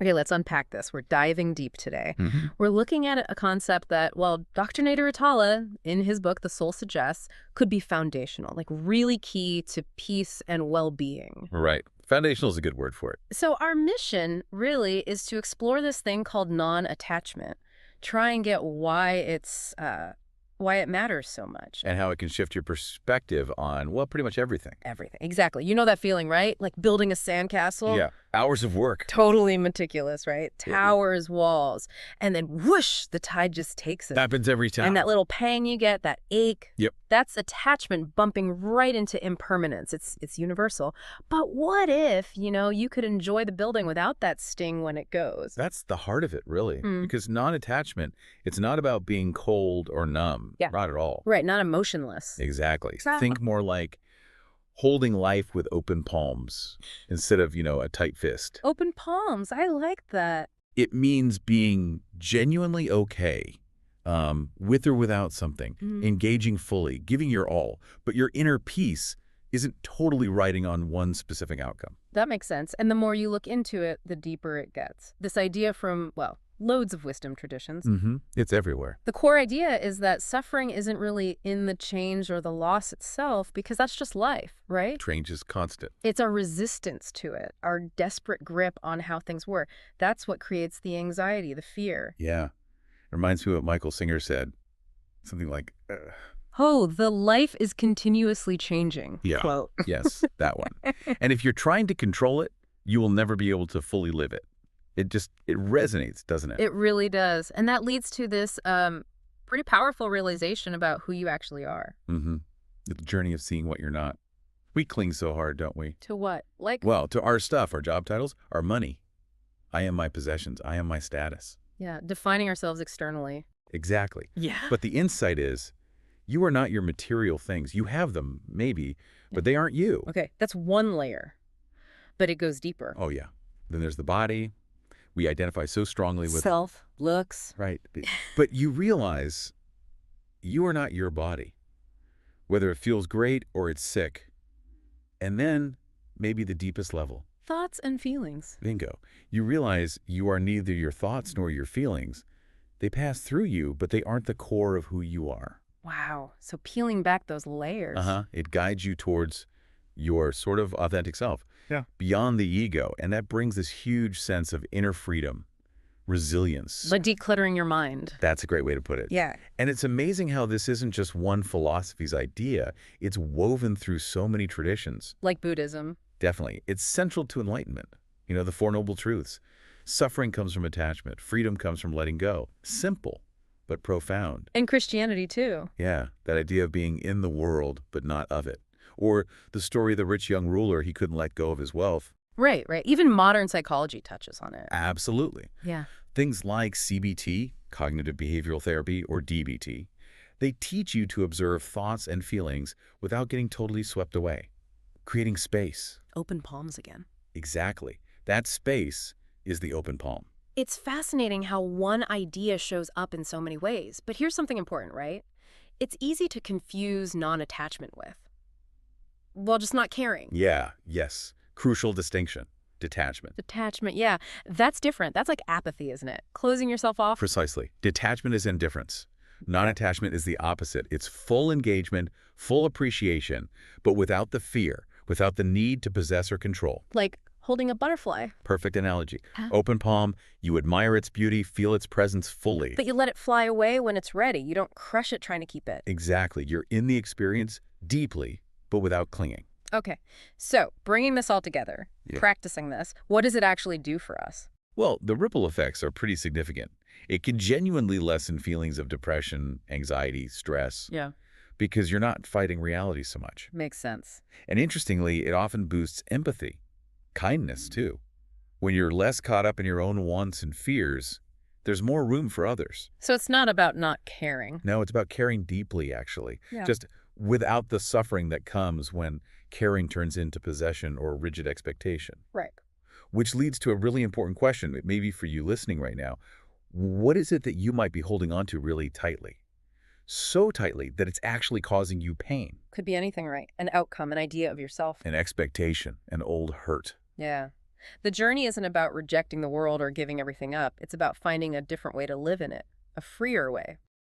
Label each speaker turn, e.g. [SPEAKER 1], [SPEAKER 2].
[SPEAKER 1] Okay, let's unpack this. We're diving deep today.
[SPEAKER 2] Hmm.
[SPEAKER 1] We're looking at a concept that, well, Dr. Nader Attalla, in his book, The Soul Suggests, could be foundational, like really key to peace and well-being.
[SPEAKER 2] Right. Foundational is a good word for it.
[SPEAKER 1] So our mission, really, is to explore this thing called non-attachment, try and get why it matters so much.
[SPEAKER 2] And how it can shift your perspective on, well, pretty much everything.
[SPEAKER 1] Everything. Exactly. You know that feeling, right? Like building a sandcastle.
[SPEAKER 2] Yeah. Hours of work.
[SPEAKER 1] Totally meticulous, right? Towers, walls. And then whoosh, the tide just takes it.
[SPEAKER 2] Happens every time.
[SPEAKER 1] And that little pang you get, that ache.
[SPEAKER 2] Yep.
[SPEAKER 1] That's attachment bumping right into impermanence. It's universal. But what if, you could enjoy the building without that sting when it goes?
[SPEAKER 2] That's the heart of it, really. Because non-attachment, it's not about being cold or numb.
[SPEAKER 1] Yeah.
[SPEAKER 2] Not at all.
[SPEAKER 1] Right, not emotionless.
[SPEAKER 2] Exactly. Think more like holding life with open palms instead of, a tight fist.
[SPEAKER 1] Open palms. I like that.
[SPEAKER 2] It means being genuinely okay with or without something, engaging fully, giving your all, but your inner peace isn't totally riding on one specific outcome.
[SPEAKER 1] That makes sense. And the more you look into it, the deeper it gets. This idea from, well, loads of wisdom traditions.
[SPEAKER 2] It's everywhere.
[SPEAKER 1] The core idea is that suffering isn't really in the change or the loss itself, because that's just life, right?
[SPEAKER 2] Change is constant.
[SPEAKER 1] It's our resistance to it, our desperate grip on how things were. That's what creates the anxiety, the fear.
[SPEAKER 2] Yeah. It reminds me of what Michael Singer said. Something like,
[SPEAKER 1] Oh, the life is continuously changing.
[SPEAKER 2] Yeah.
[SPEAKER 1] Quote.
[SPEAKER 2] Yes, that one. And if you're trying to control it, you will never be able to fully live it. It resonates, doesn't it?
[SPEAKER 1] It really does. And that leads to this pretty powerful realization about who you actually are.
[SPEAKER 2] The journey of seeing what you're not. We cling so hard, don't we?
[SPEAKER 1] To what?
[SPEAKER 2] Well, to our stuff, our job titles, our money. I am my possessions. I am my status.
[SPEAKER 1] Yeah, defining ourselves externally.
[SPEAKER 2] Exactly.
[SPEAKER 1] Yeah.
[SPEAKER 2] But the insight is, you are not your material things. You have them, maybe, but they aren't you.
[SPEAKER 1] Okay, that's one layer, but it goes deeper.
[SPEAKER 2] Oh, yeah. Then there's the body. We identify so strongly with
[SPEAKER 1] self, looks.
[SPEAKER 2] Right. But you realize you are not your body, whether it feels great or it's sick. And then maybe the deepest level.
[SPEAKER 1] Thoughts and feelings.
[SPEAKER 2] Bingo. You realize you are neither your thoughts nor your feelings. They pass through you, but they aren't the core of who you are.
[SPEAKER 1] Wow. So peeling back those layers.
[SPEAKER 2] It guides you towards your sort of authentic self.
[SPEAKER 1] Yeah.
[SPEAKER 2] Beyond the ego. And that brings this huge sense of inner freedom, resilience.
[SPEAKER 1] Like decluttering your mind.
[SPEAKER 2] That's a great way to put it.
[SPEAKER 1] Yeah.
[SPEAKER 2] And it's amazing how this isn't just one philosophy's idea. It's woven through so many traditions.
[SPEAKER 1] Like Buddhism.
[SPEAKER 2] Definitely. It's central to enlightenment. The Four Noble Truths. Suffering comes from attachment. Freedom comes from letting go. Simple, but profound.
[SPEAKER 1] And Christianity, too.
[SPEAKER 2] Yeah, that idea of being in the world, but not of it. Or the story of the rich young ruler, he couldn't let go of his wealth.
[SPEAKER 1] Right. Even modern psychology touches on it.
[SPEAKER 2] Absolutely.
[SPEAKER 1] Yeah.
[SPEAKER 2] Things like CBT, cognitive behavioral therapy, or DBT, they teach you to observe thoughts and feelings without getting totally swept away. Creating space.
[SPEAKER 1] Open palms again.
[SPEAKER 2] Exactly. That space is the open palm.
[SPEAKER 1] It's fascinating how one idea shows up in so many ways. But here's something important, right? It's easy to confuse non-attachment with, well, just not caring.
[SPEAKER 2] Yeah, yes. Crucial distinction. Detachment.
[SPEAKER 1] Detachment, yeah. That's different. That's like apathy, isn't it? Closing yourself off.
[SPEAKER 2] Precisely. Detachment is indifference. Non-attachment is the opposite. It's full engagement, full appreciation, but without the fear, without the need to possess or control.
[SPEAKER 1] Like holding a butterfly.
[SPEAKER 2] Perfect analogy. Open palm, you admire its beauty, feel its presence fully.
[SPEAKER 1] But you let it fly away when it's ready. You don't crush it trying to keep it.
[SPEAKER 2] Exactly. You're in the experience deeply, but without clinging.
[SPEAKER 1] Okay, so bringing this all together, practicing this, what does it actually do for us?
[SPEAKER 2] Well, the ripple effects are pretty significant. It can genuinely lessen feelings of depression, anxiety, stress.
[SPEAKER 1] Yeah.
[SPEAKER 2] Because you're not fighting reality so much.
[SPEAKER 1] Makes sense.
[SPEAKER 2] And interestingly, it often boosts empathy, kindness too. When you're less caught up in your own wants and fears, there's more room for others.
[SPEAKER 1] So it's not about not caring.
[SPEAKER 2] No, it's about caring deeply, actually.
[SPEAKER 1] Yeah.
[SPEAKER 2] Just without the suffering that comes when caring turns into possession or rigid expectation.
[SPEAKER 1] Right.
[SPEAKER 2] Which leads to a really important question, maybe for you listening right now. What is it that you might be holding on to really tightly? So tightly that it's actually causing you pain.
[SPEAKER 1] Could be anything, right? An outcome, an idea of yourself.
[SPEAKER 2] An expectation, an old hurt.
[SPEAKER 1] Yeah. The journey isn't about rejecting the world or giving everything up. It's about finding a different way to live in it, a freer way.